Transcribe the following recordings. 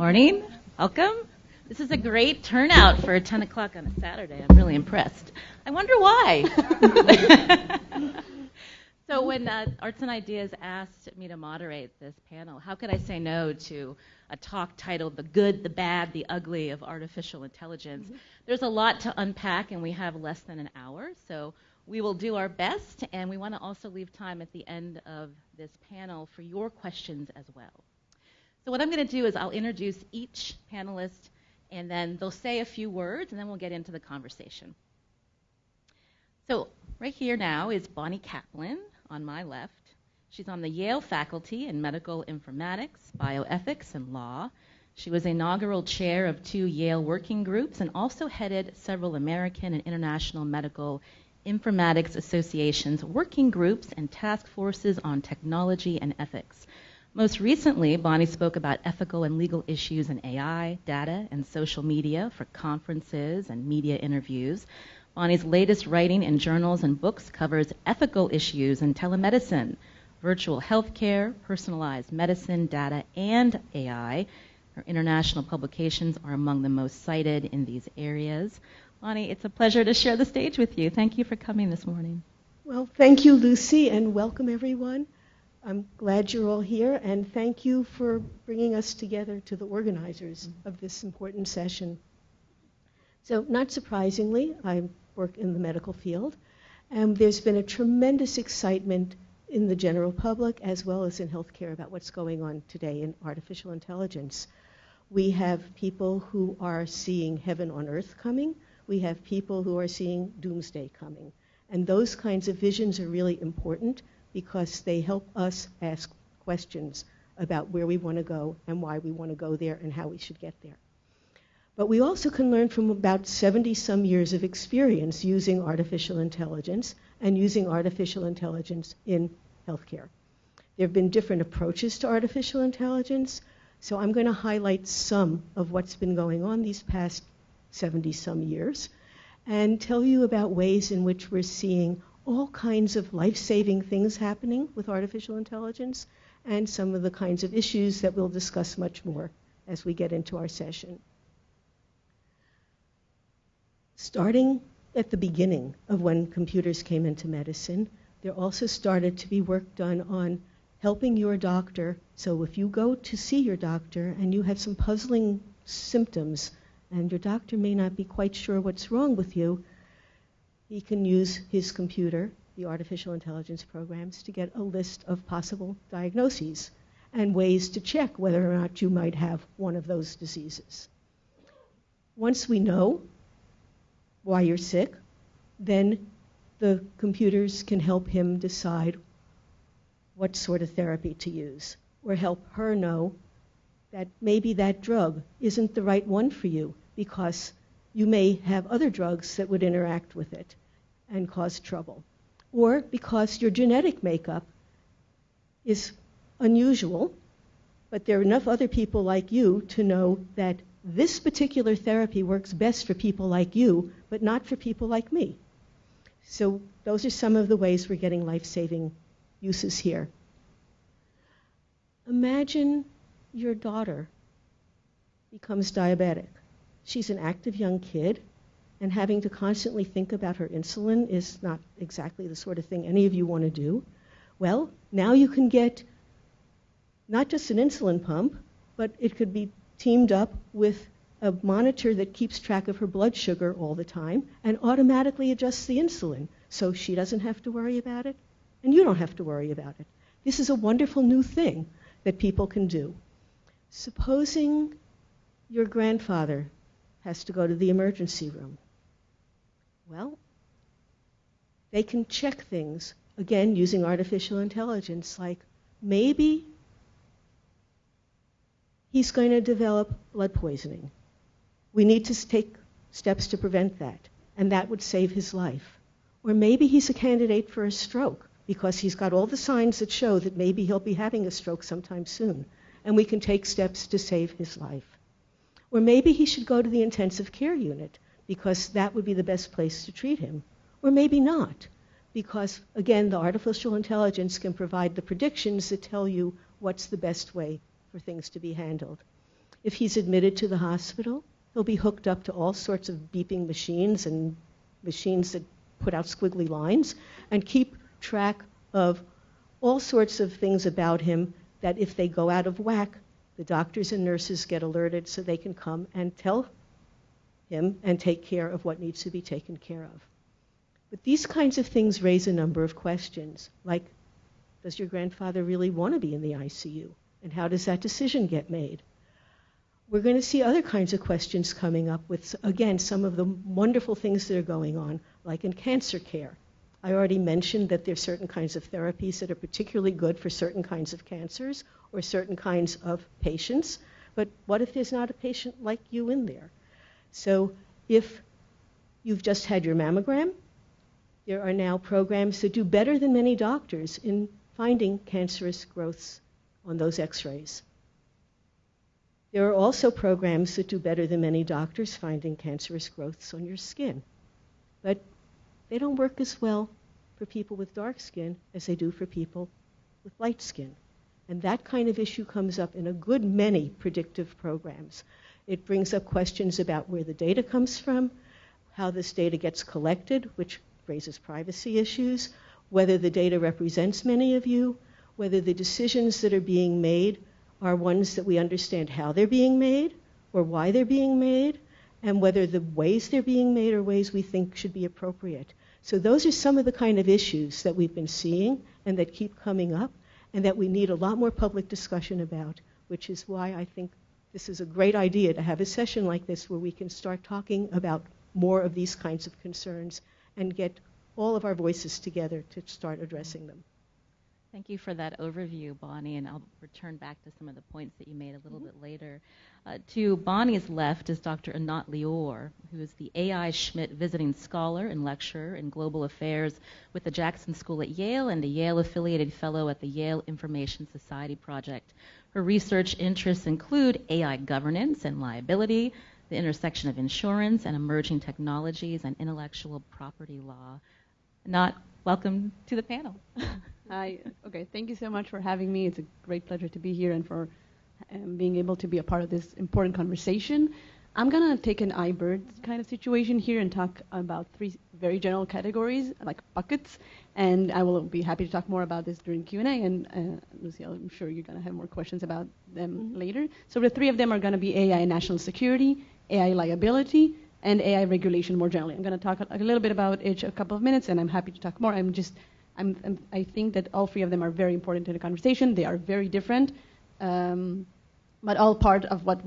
Morning. Welcome. This is a great turnout for 10 o'clock on a Saturday. I'm really impressed. I wonder why. So when Arts and Ideas asked me to moderate this panel, how could I say no to a talk titled The Good, the Bad, the Ugly of Artificial Intelligence? There's a lot to unpack, and we have less than an hour, so we will do our best, and we want to also leave time at the end of this panel for your questions as well. So what I'm going to do is I'll introduce each panelist, and then they'll say a few words, and then we'll get into the conversation. So right here now is Bonnie Kaplan on my left. She's on the Yale faculty in medical informatics, bioethics, and law. She was inaugural chair of 2 Yale working groups and also headed several American and international medical informatics associations, working groups, and task forces on technology and ethics. Most recently, Bonnie spoke about ethical and legal issues in AI, data, and social media for conferences and media interviews. Bonnie's latest writing in journals and books covers ethical issues in telemedicine, virtual healthcare, personalized medicine, data, and AI. Her international publications are among the most cited in these areas. Bonnie, it's a pleasure to share the stage with you. Thank you for coming this morning. Well, thank you, Lucy, and welcome, everyone. I'm glad you're all here, and thank you for bringing us together, to the organizers of this important session. So, not surprisingly, I work in the medical field, and there's been a tremendous excitement in the general public as well as in healthcare about what's going on today in artificial intelligence. We have people who are seeing heaven on earth coming. We have people who are seeing doomsday coming. And those kinds of visions are really important because they help us ask questions about where we want to go and why we want to go there and how we should get there. But we also can learn from about 70-some years of experience using artificial intelligence and using artificial intelligence in healthcare. There have been different approaches to artificial intelligence, so I'm going to highlight some of what's been going on these past 70-some years and tell you about ways in which we're seeing all kinds of life-saving things happening with artificial intelligence and some of the kinds of issues that we'll discuss much more as we get into our session. Starting at the beginning of when computers came into medicine, there also started to be work done on helping your doctor. So if you go to see your doctor and you have some puzzling symptoms and your doctor may not be quite sure what's wrong with you, he can use his computer, the artificial intelligence programs, to get a list of possible diagnoses and ways to check whether or not you might have one of those diseases. Once we know why you're sick, then the computers can help him decide what sort of therapy to use, or help her know that maybe that drug isn't the right one for you because you may have other drugs that would interact with it and cause trouble, or because your genetic makeup is unusual, but there are enough other people like you to know that this particular therapy works best for people like you, but not for people like me. So those are some of the ways we're getting life-saving uses here. Imagine your daughter becomes diabetic. She's an active young kid, and having to constantly think about her insulin is not exactly the sort of thing any of you want to do. Well, now you can get not just an insulin pump, but it could be teamed up with a monitor that keeps track of her blood sugar all the time and automatically adjusts the insulin, so she doesn't have to worry about it, and you don't have to worry about it. This is a wonderful new thing that people can do. Supposing your grandfather has to go to the emergency room. Well, they can check things, again, using artificial intelligence, like maybe he's going to develop blood poisoning. We need to take steps to prevent that, and that would save his life. Or maybe he's a candidate for a stroke because he's got all the signs that show that maybe he'll be having a stroke sometime soon, and we can take steps to save his life. Or maybe he should go to the intensive care unit because that would be the best place to treat him. Or maybe not, because, again, the artificial intelligence can provide the predictions that tell you what's the best way for things to be handled. If he's admitted to the hospital, he'll be hooked up to all sorts of beeping machines and machines that put out squiggly lines and keep track of all sorts of things about him that if they go out of whack, the doctors and nurses get alerted so they can come and tell him and take care of what needs to be taken care of. But these kinds of things raise a number of questions, like, does your grandfather really want to be in the ICU? And how does that decision get made? We're going to see other kinds of questions coming up with, again, some of the wonderful things that are going on, like in cancer care. I already mentioned that there are certain kinds of therapies that are particularly good for certain kinds of cancers or certain kinds of patients. But what if there's not a patient like you in there? So if you've just had your mammogram, there are now programs that do better than many doctors in finding cancerous growths on those x-rays. There are also programs that do better than many doctors finding cancerous growths on your skin. But they don't work as well for people with dark skin as they do for people with light skin. And that kind of issue comes up in a good many predictive programs. It brings up questions about where the data comes from, how this data gets collected, which raises privacy issues, whether the data represents many of you, whether the decisions that are being made are ones that we understand how they're being made or why they're being made, and whether the ways they're being made are ways we think should be appropriate. So those are some of the kind of issues that we've been seeing and that keep coming up and that we need a lot more public discussion about, which is why I think this is a great idea to have a session like this where we can start talking about more of these kinds of concerns and get all of our voices together to start addressing them. Thank you for that overview, Bonnie, and I'll return back to some of the points that you made a little bit later. To Bonnie's left is Dr. Anat Lior, who is the A.I. Schmidt Visiting Scholar and Lecturer in Global Affairs with the Jackson School at Yale and a Yale-affiliated fellow at the Yale Information Society Project. Her research interests include AI governance and liability, the intersection of insurance and emerging technologies, and intellectual property law. Anat, welcome to the panel. Hi. Okay, thank you so much for having me. It's a great pleasure to be here and for being able to be a part of this important conversation. I'm going to take an iBird kind of situation here and talk about three very general categories, like buckets, and I will be happy to talk more about this during Q&A, and Lucy, I'm sure you're going to have more questions about them later. So the three of them are going to be AI and national security, AI liability, and AI regulation more generally. I'm going to talk a little bit about each a couple of minutes, and I'm happy to talk more. I think that all three of them are very important to the conversation. They are very different, but all part of what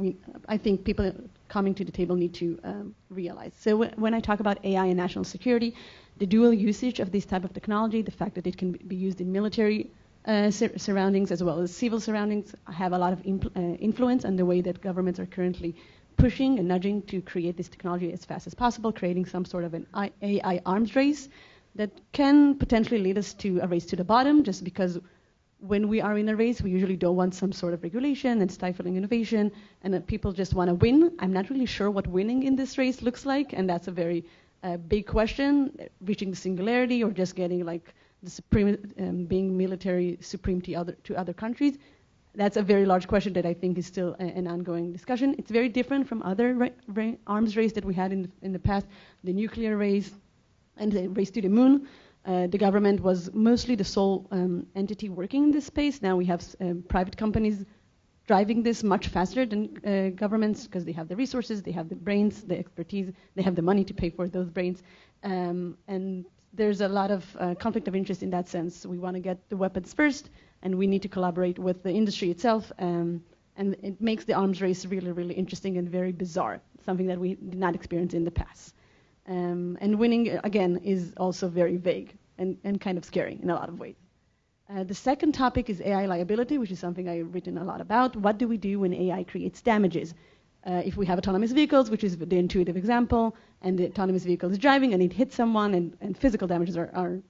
I think people coming to the table need to realize. So when I talk about AI and national security, the dual usage of this type of technology, the fact that it can be used in military surroundings as well as civil surroundings, have a lot of influence on the way that governments are currently pushing and nudging to create this technology as fast as possible, creating some sort of an AI arms race that can potentially lead us to a race to the bottom, just because when we are in a race, we usually don't want some sort of regulation and stifling innovation, and that people just want to win. I'm not really sure what winning in this race looks like, and that's a very big question, reaching the singularity or just getting like the supreme, being military supreme to other countries. That's a very large question that I think is still an ongoing discussion. It's very different from other arms race that we had in the past, the nuclear race and the race to the moon. The government was mostly the sole entity working in this space. Now we have private companies driving this much faster than governments because they have the resources, they have the brains, the expertise, they have the money to pay for those brains. And there's a lot of conflict of interest in that sense. We want to get the weapons first, and we need to collaborate with the industry itself. And it makes the arms race really, really interesting and very bizarre, something that we did not experience in the past. And winning, again, is also very vague and kind of scary in a lot of ways. The second topic is AI liability, which is something I've written a lot about. What do we do when AI creates damages? If we have autonomous vehicles, which is the intuitive example, and the autonomous vehicle is driving and it hits someone and physical damages are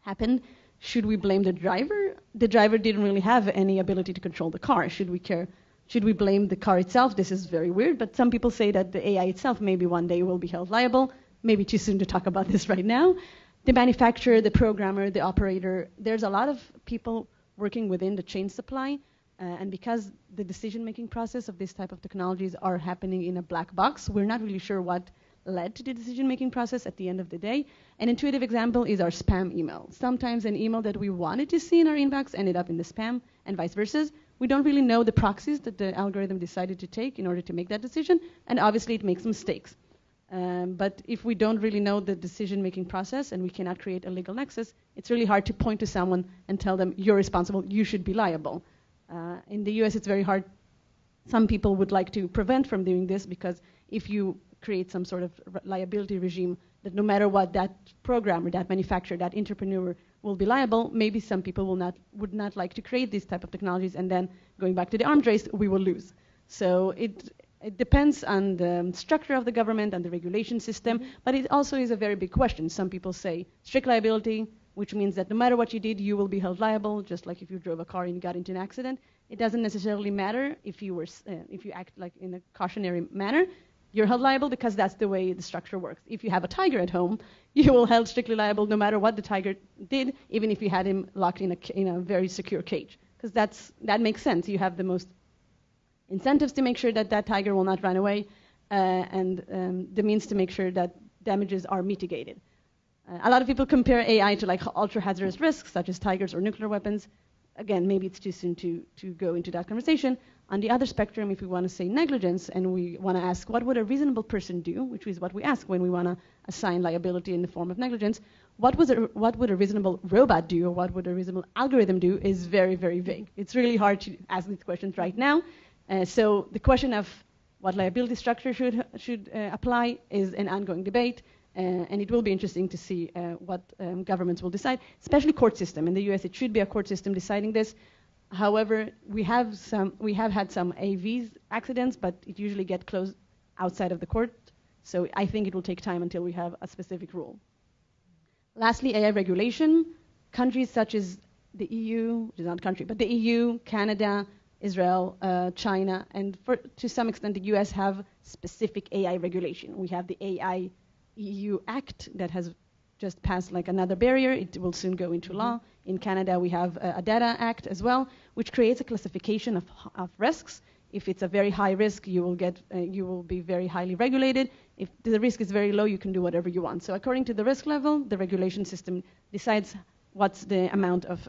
happen, should we blame the driver? The driver didn't really have any ability to control the car. Should we blame the car itself? This is very weird, but some people say that the AI itself maybe one day will be held liable. Maybe too soon to talk about this right now. The manufacturer, the programmer, the operator, there's a lot of people working within the chain supply And because the decision-making process of this type of technologies are happening in a black box, we're not really sure what led to the decision-making process at the end of the day. An intuitive example is our spam email. Sometimes an email that we wanted to see in our inbox ended up in the spam, and vice versa. We don't really know the proxies that the algorithm decided to take in order to make that decision, and obviously it makes mistakes. But if we don't really know the decision-making process and we cannot create a legal nexus, it's really hard to point to someone and tell them, you're responsible, you should be liable. In the US, it's very hard. Some people would like to prevent from doing this because if you create some sort of liability regime that no matter what, that programmer, that manufacturer, that entrepreneur will be liable, maybe some people would not like to create these type of technologies, and then going back to the arms race, we will lose. So it depends on the structure of the government and the regulation system, but it also is a very big question. Some people say strict liability, which means that no matter what you did, you will be held liable, just like if you drove a car and you got into an accident. It doesn't necessarily matter if you act like in a cautionary manner. You're held liable because that's the way the structure works. If you have a tiger at home, you will held strictly liable no matter what the tiger did, even if you had him locked in a very secure cage, because that makes sense. You have the most incentives to make sure that that tiger will not run away, and the means to make sure that damages are mitigated. A lot of people compare AI to like ultra-hazardous risks, such as tigers or nuclear weapons. Again, maybe it's too soon to go into that conversation. On the other spectrum, if we want to say negligence and we want to ask what would a reasonable person do, which is what we ask when we want to assign liability in the form of negligence, what would a reasonable robot do or what would a reasonable algorithm do is very, very vague. It's really hard to ask these questions right now. So the question of what liability structure should apply is an ongoing debate. And it will be interesting to see what governments will decide, especially court system. In the US, it should be a court system deciding this. However, we have had some AVs accidents, but it usually gets closed outside of the court. So I think it will take time until we have a specific rule. Lastly, AI regulation. Countries such as the EU, which is not a country, but the EU, Canada, Israel, China, and to some extent the US have specific AI regulation. We have the AI EU Act that has just passed like another barrier. It will soon go into law. In Canada, we have a Data Act as well, which creates a classification of risks. If it's a very high risk, you will be very highly regulated. If the risk is very low, you can do whatever you want. So according to the risk level, the regulation system decides what's the amount of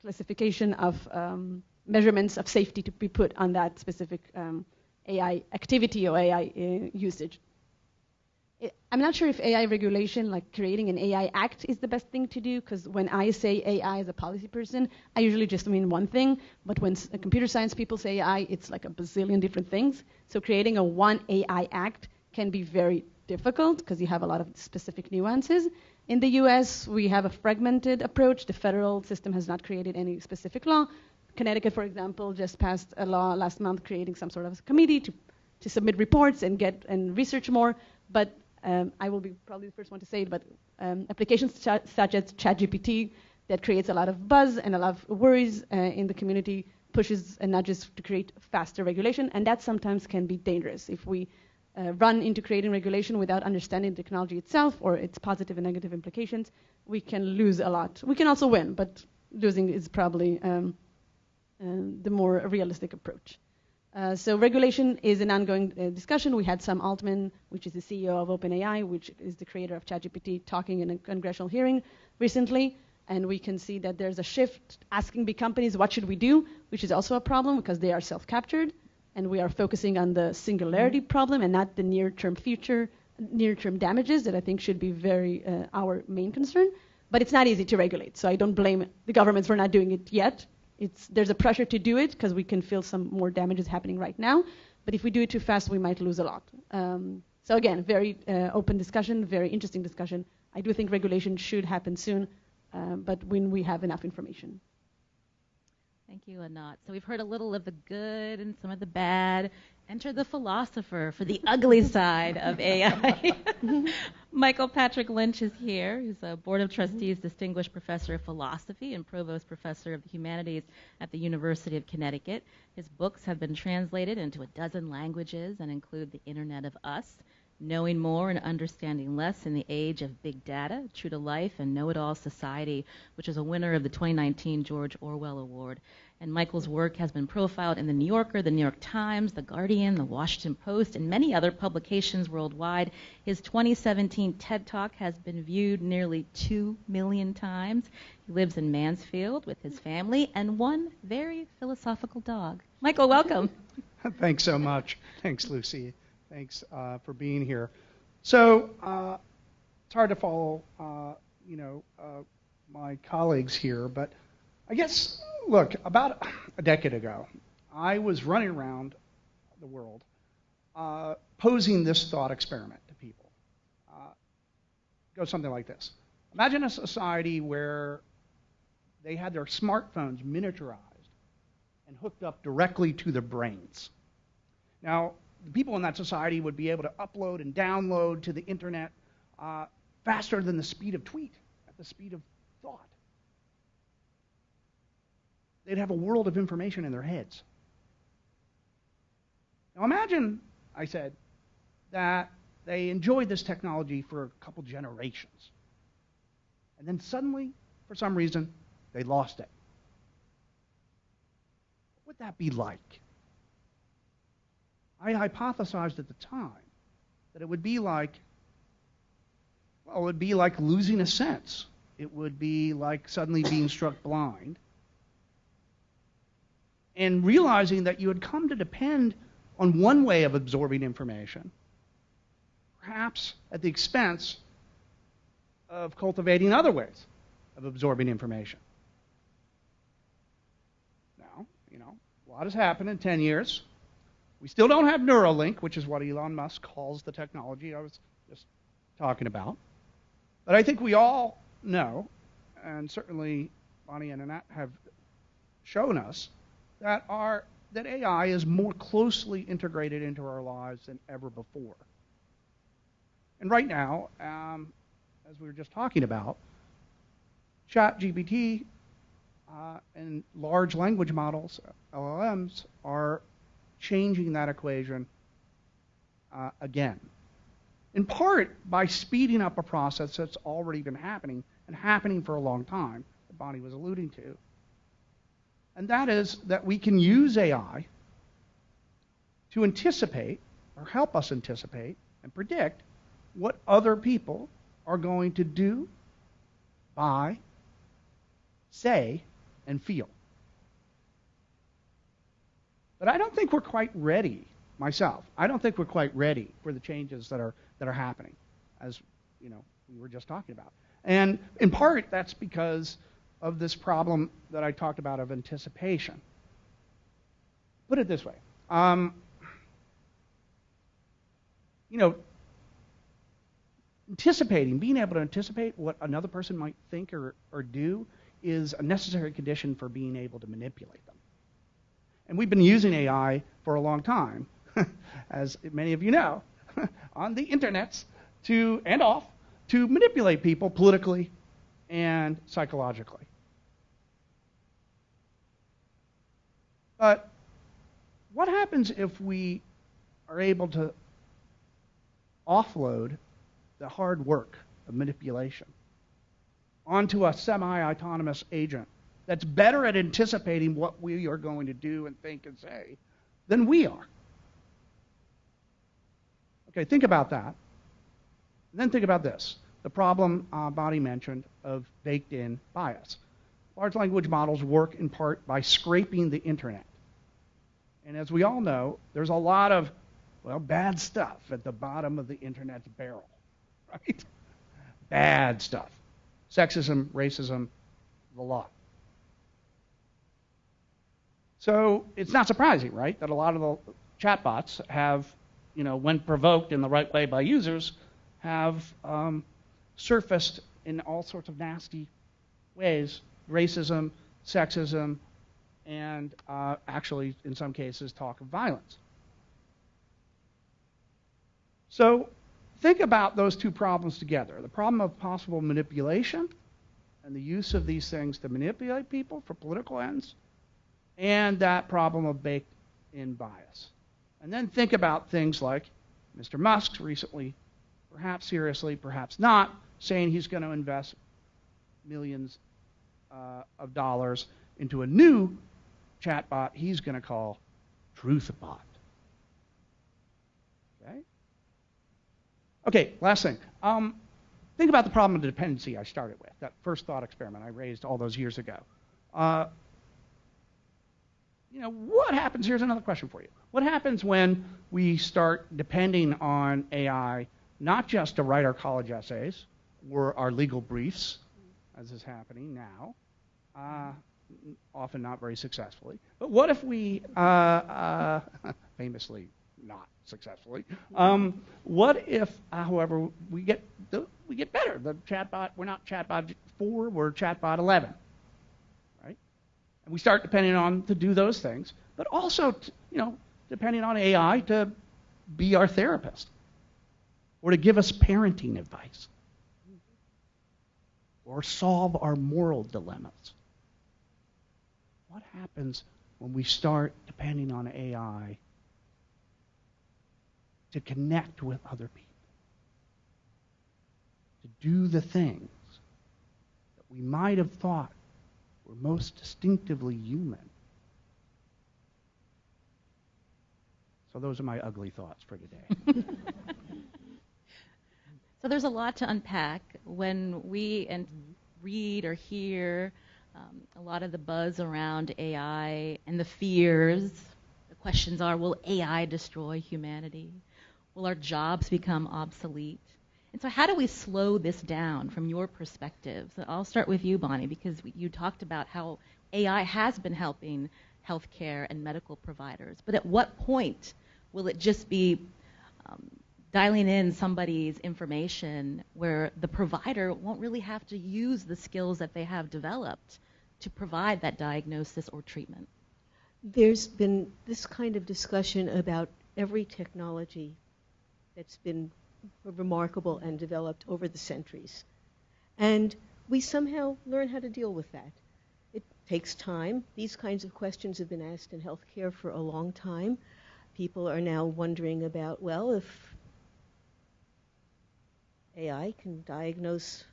classification of measurements of safety to be put on that specific AI activity or AI usage. I'm not sure if AI regulation, like creating an AI act, is the best thing to do, because when I say AI as a policy person, I usually just mean one thing, but when computer science people say AI, it's like a bazillion different things. So creating a one AI act can be very difficult, because you have a lot of specific nuances. In the US, we have a fragmented approach. The federal system has not created any specific law. Connecticut, for example, just passed a law last month creating some sort of committee to submit reports and research more. But I will be probably the first one to say it, but applications such as ChatGPT that creates a lot of buzz and a lot of worries in the community pushes and nudges to create faster regulation, and that sometimes can be dangerous. If we run into creating regulation without understanding the technology itself or its positive and negative implications, we can lose a lot. We can also win, but losing is probably the more realistic approach. So regulation is an ongoing discussion. We had Sam Altman, which is the CEO of OpenAI, which is the creator of ChatGPT, talking in a congressional hearing recently. And we can see that there's a shift asking big companies, what should we do? Which is also a problem because they are self-captured. And we are focusing on the singularity problem and not the near-term damages that I think should be our main concern. But it's not easy to regulate. So I don't blame the governments for not doing it yet. There's a pressure to do it because we can feel some more damages happening right now. But if we do it too fast, we might lose a lot. So again, very open discussion, very interesting discussion. I do think regulation should happen soon, but when we have enough information. Thank you, Anat. So we've heard a little of the good and some of the bad. Enter the philosopher for the ugly side of AI. Michael Patrick Lynch is here. He's a Board of Trustees Distinguished Professor of Philosophy and Provost Professor of the Humanities at the University of Connecticut. His books have been translated into 12 languages and include The Internet of Us knowing more and understanding less in the age of big data, true to life, and know-it-all society, which is a winner of the 2019 George Orwell Award. And Michael's work has been profiled in The New Yorker, The New York Times, The Guardian, The Washington Post, and many other publications worldwide. His 2017 TED Talk has been viewed nearly 2 million times. He lives in Mansfield with his family and one very philosophical dog. Michael, welcome. Thanks so much. Thanks, Lucy. Thanks for being here. So it's hard to follow, my colleagues here, but I guess, look, about a decade ago, I was running around the world posing this thought experiment to people. It goes something like this. Imagine a society where they had their smartphones miniaturized and hooked up directly to their brains. Now, the people in that society would be able to upload and download to the internet faster than the speed of tweet, at the speed of thought. They'd have a world of information in their heads. Now imagine, I said, that they enjoyed this technology for a couple generations. And then suddenly, for some reason, they lost it. What would that be like? I hypothesized at the time that it would be like, well, it would be like losing a sense. It would be like suddenly being struck blind and realizing that you had come to depend on one way of absorbing information, perhaps at the expense of cultivating other ways of absorbing information. Now, a lot has happened in 10 years. We still don't have Neuralink, which is what Elon Musk calls the technology I was just talking about. But I think we all know, and certainly Bonnie and Anat have shown us, that AI is more closely integrated into our lives than ever before. And right now, as we were just talking about, ChatGPT and large language models, LLMs, are changing that equation again. In part by speeding up a process that's already been happening and happening for a long time, that Bonnie was alluding to. And that is that we can use AI to anticipate, or help us anticipate and predict, what other people are going to do, buy, say, and feel. But I don't think we're quite ready, myself. I don't think we're quite ready for the changes that are happening, as we were just talking about. And in part, that's because of this problem that I talked about of anticipation. Put it this way. Anticipating, being able to anticipate what another person might think or do is a necessary condition for being able to manipulate them. And we've been using AI for a long time, as many of you know, on the internets to manipulate people politically and psychologically. But what happens if we are able to offload the hard work of manipulation onto a semi-autonomous agent that's better at anticipating what we are going to do and think and say than we are? Okay, think about that. And then think about this, the problem Bonnie mentioned of baked-in bias. Large language models work in part by scraping the internet. And as we all know, there's a lot of, bad stuff at the bottom of the internet's barrel, right? Bad stuff. Sexism, racism, the lot. So it's not surprising, right, that a lot of the chatbots have, when provoked in the right way by users, have surfaced in all sorts of nasty ways, racism, sexism, and actually, in some cases, talk of violence. So think about those two problems together. The problem of possible manipulation and the use of these things to manipulate people for political ends, and that problem of baked-in bias. And then think about things like Mr. Musk recently, perhaps seriously, perhaps not, saying he's going to invest millions of dollars into a new chatbot he's going to call TruthBot. Okay? Okay, last thing. Think about the problem of the dependency I started with, that first thought experiment I raised all those years ago. What happens? Here's another question for you. What happens when we start depending on AI not just to write our college essays or our legal briefs, as is happening now, often not very successfully, but what if we, famously not successfully, what if, however, we get better? The chatbot, we're not chatbot 4, we're chatbot 11. And we start depending on to do those things, but also, depending on AI to be our therapist or to give us parenting advice or solve our moral dilemmas. What happens when we start depending on AI to connect with other people, to do the things that we might have thought were most distinctively human? So those are my ugly thoughts for today. So there's a lot to unpack when we read or hear a lot of the buzz around AI and the fears. The questions are, will AI destroy humanity? Will our jobs become obsolete? And so how do we slow this down from your perspective? So I'll start with you, Bonnie, because you talked about how AI has been helping healthcare and medical providers. But at what point will it just be dialing in somebody's information where the provider won't really have to use the skills that they have developed to provide that diagnosis or treatment? There's been this kind of discussion about every technology that's been remarkable and developed over the centuries. And we somehow learn how to deal with that. It takes time. These kinds of questions have been asked in healthcare for a long time. People are now wondering about, well, if AI can diagnose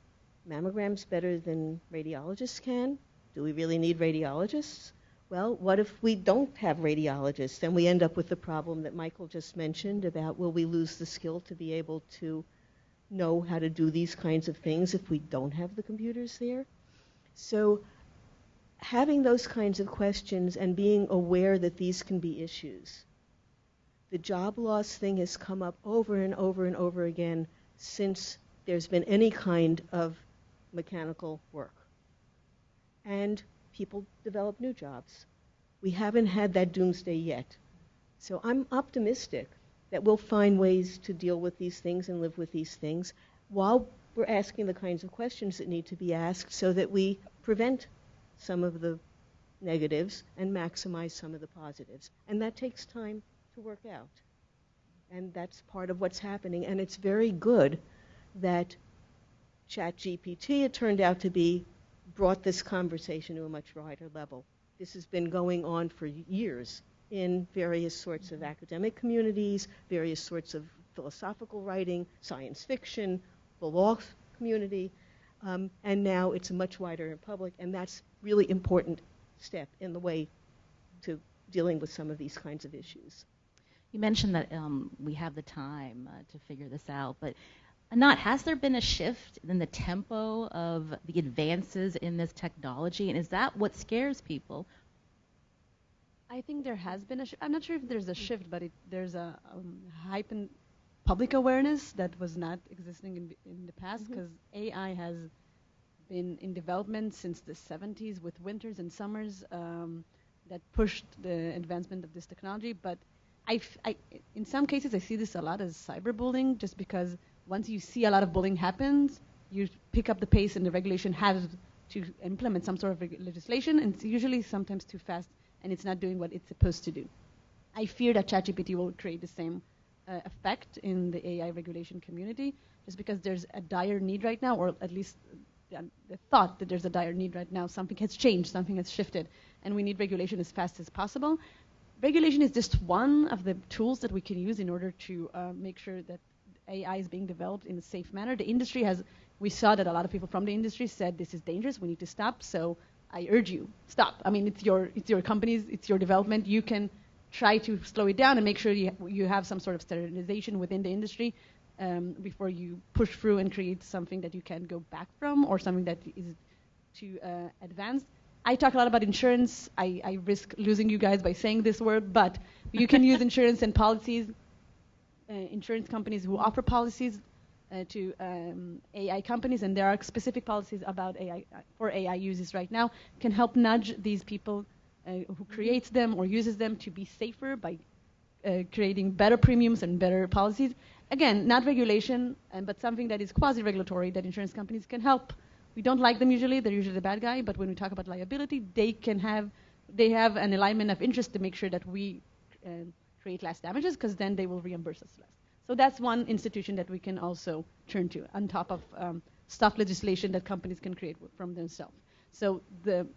mammograms better than radiologists can, do we really need radiologists? Well, what if we don't have radiologists? Then we end up with the problem that Michael just mentioned about, will we lose the skill to be able to know how to do these kinds of things if we don't have the computers there? So having those kinds of questions and being aware that these can be issues. The job loss thing has come up over and over and over again since there's been any kind of mechanical work. And people develop new jobs. We haven't had that doomsday yet. So I'm optimistic that we'll find ways to deal with these things and live with these things while we're asking the kinds of questions that need to be asked so that we prevent some of the negatives and maximize some of the positives. And that takes time to work out. And that's part of what's happening. And it's very good that ChatGPT, it turned out to be, brought this conversation to a much wider level. This has been going on for years in various sorts of academic communities, various sorts of philosophical writing, science fiction, the law community, and now it's much wider in public, and that's really important step in the way to dealing with some of these kinds of issues. You mentioned that we have the time to figure this out, but Anat, has there been a shift in the tempo of the advances in this technology, and is that what scares people? I think there has been a shift. I'm not sure if there's a shift, but there's a heightened public awareness that was not existing in the past, because AI has been in development since the 70s with winters and summers that pushed the advancement of this technology. But in some cases, I see this a lot as cyberbullying, just because once you see a lot of bullying happens, you pick up the pace and the regulation has to implement some sort of legislation, and it's usually sometimes too fast, and it's not doing what it's supposed to do. I fear that ChatGPT will create the same effect in the AI regulation community, just because there's a dire need right now, or at least the thought that there's a dire need right now. Something has changed, something has shifted, and we need regulation as fast as possible. regulation is just one of the tools that we can use in order to make sure that AI is being developed in a safe manner. The industry we saw that a lot of people from the industry said this is dangerous, we need to stop, so I urge you, stop. I mean, it's your companies, it's your development. You can try to slow it down and make sure you have some sort of standardization within the industry before you push through and create something that you can go back from or something that is too advanced. I talk a lot about insurance. I risk losing you guys by saying this word, but you can use insurance and policies, insurance companies who offer policies to AI companies, and there are specific policies about AI for AI uses right now, can help nudge these people who creates them or uses them to be safer by creating better premiums and better policies. Again, not regulation, but something that is quasi-regulatory that insurance companies can help. We don't like them usually; they're usually the bad guy. But when we talk about liability, they have an alignment of interest to make sure that we create less damages, because then they will reimburse us less. So that's one institution that we can also turn to on top of soft legislation that companies can create from themselves. So the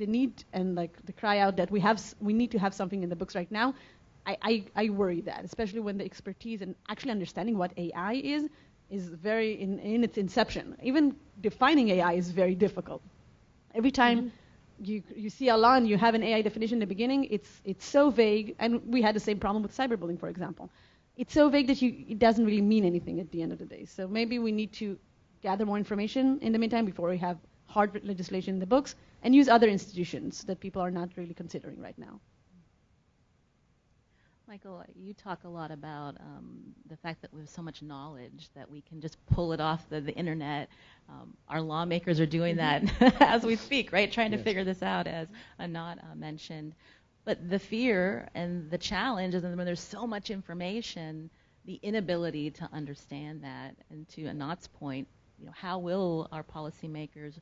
need and like the cry out that we need to have something in the books right now. I worry that, especially when the expertise and actually understanding what AI is very in its inception. Even defining AI is very difficult. Every time you see a law and you have an AI definition in the beginning, it's so vague, and we had the same problem with cyberbullying, for example. It's so vague that it doesn't really mean anything at the end of the day. So maybe we need to gather more information in the meantime before we have hard legislation in the books, and use other institutions that people are not really considering right now. Michael, you talk a lot about the fact that we have so much knowledge that we can just pull it off the internet. Our lawmakers are doing that as we speak, right? Trying to figure this out, as Anat mentioned. But the fear and the challenge is when there's so much information, the inability to understand that. And to Anat's point, how will our policymakers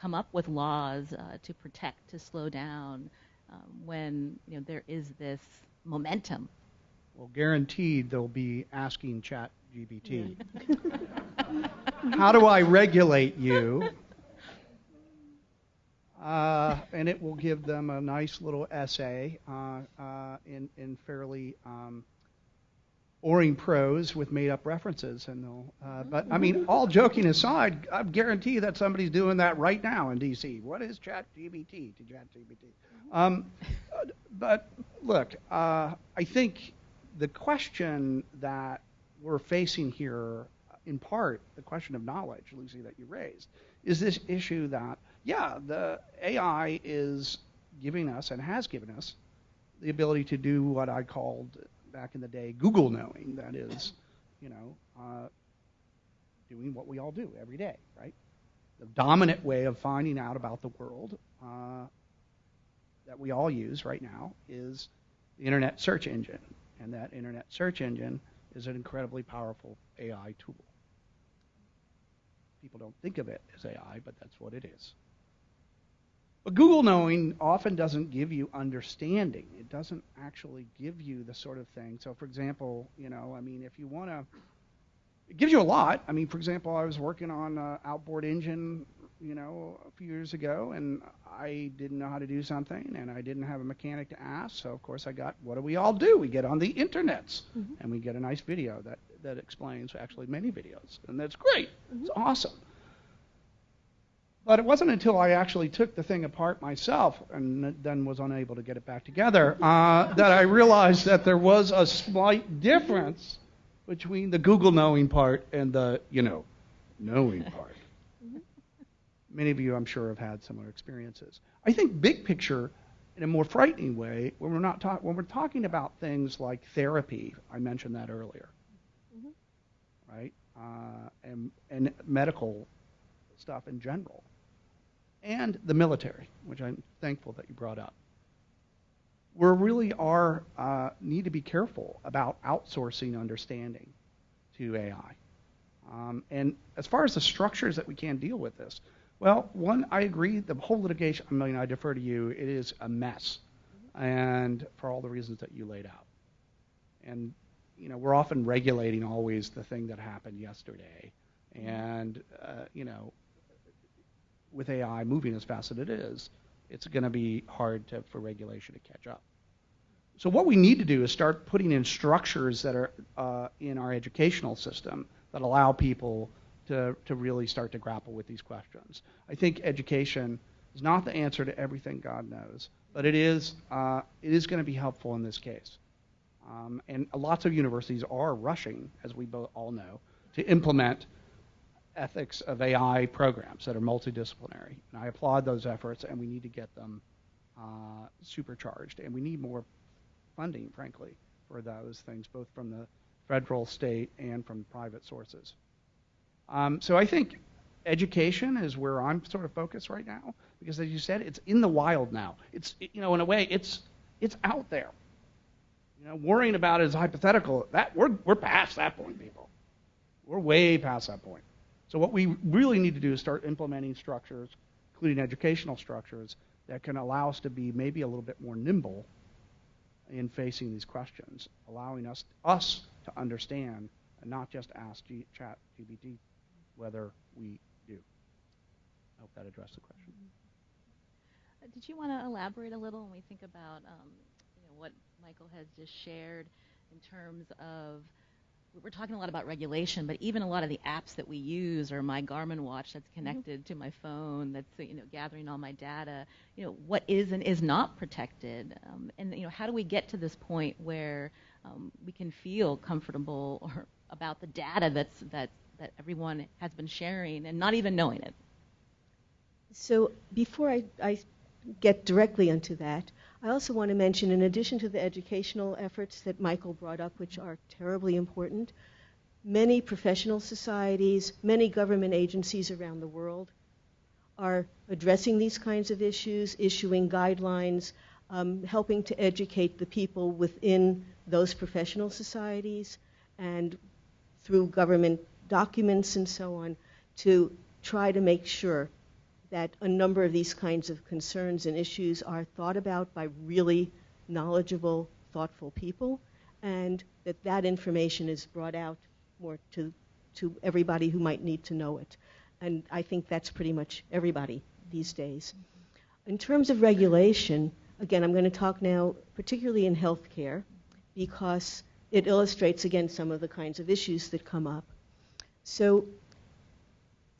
come up with laws to protect, to slow down when there is this momentum? Well, guaranteed they'll be asking ChatGPT, how do I regulate you? And it will give them a nice little essay in fairly boring prose with made-up references, and they'll. But I mean, all joking aside, I guarantee that somebody's doing that right now in D.C. What is ChatGPT to ChatGPT? But look, I think the question that we're facing here, in part, the question of knowledge, Lucy, that you raised, is this issue that, the AI is giving us and has given us the ability to do what I called back in the day Google knowing, that is, doing what we all do every day, right? The dominant way of finding out about the world that we all use right now is the internet search engine, and that internet search engine is an incredibly powerful AI tool. People don't think of it as AI, but that's what it is. But Google knowing often doesn't give you understanding. It doesn't actually give you the sort of thing. So, for example, if you want to, it gives you a lot. I mean, for example, I was working on an outboard engine, a few years ago, and I didn't know how to do something, and I didn't have a mechanic to ask. So, of course, what do we all do? We get on the internets, and we get a nice video that explains, actually many videos, and that's great. It's awesome. But it wasn't until I actually took the thing apart myself and then was unable to get it back together that I realized that there was a slight difference between the Google knowing part and the, knowing part. Many of you, I'm sure, have had similar experiences. I think big picture, in a more frightening way, when we're talking about things like therapy, I mentioned that earlier, right? And medical stuff in general, and the military, which I'm thankful that you brought up. We really need to be careful about outsourcing understanding to AI. And as far as the structures that we can deal with this, well, one, I agree, the whole litigation, I defer to you, it is a mess, and for all the reasons that you laid out. And, we're often regulating always the thing that happened yesterday, and, with AI moving as fast as it is, it's going to be hard for regulation to catch up. So what we need to do is start putting in structures that are in our educational system that allow people to really start to grapple with these questions. I think education is not the answer to everything, God knows, but it is going to be helpful in this case. And lots of universities are rushing, as we both all know, to implement ethics of AI programs that are multidisciplinary. And I applaud those efforts, and we need to get them supercharged. And we need more funding, frankly, for those things, both from the federal, state, and from private sources. So I think education is where I'm sort of focused right now, because as you said, it's in the wild now. It's, in a way, it's out there. Worrying about it is hypothetical. That we're past that point, people. We're way past that point. So what we really need to do is start implementing structures, including educational structures, that can allow us to be maybe a little bit more nimble in facing these questions, allowing us to understand and not just ask ChatGPT whether we do. I hope that addressed the question. Did you want to elaborate a little when we think about what Michael has just shared in terms of, we're talking a lot about regulation, but even a lot of the apps that we use, or my Garmin watch that's connected to my phone, that's gathering all my data, what is and is not protected, and how do we get to this point where we can feel comfortable about the data that everyone has been sharing and not even knowing it? So before I get directly into that, I also want to mention, in addition to the educational efforts that Michael brought up, which are terribly important, many professional societies, many government agencies around the world are addressing these kinds of issues, issuing guidelines, helping to educate the people within those professional societies, and through government documents and so on, to try to make sure that a number of these kinds of concerns and issues are thought about by really knowledgeable, thoughtful people, and that information is brought out more to everybody who might need to know it. And I think that's pretty much everybody these days. In terms of regulation, again, I'm going to talk now particularly in healthcare, because it illustrates, again, some of the kinds of issues that come up. So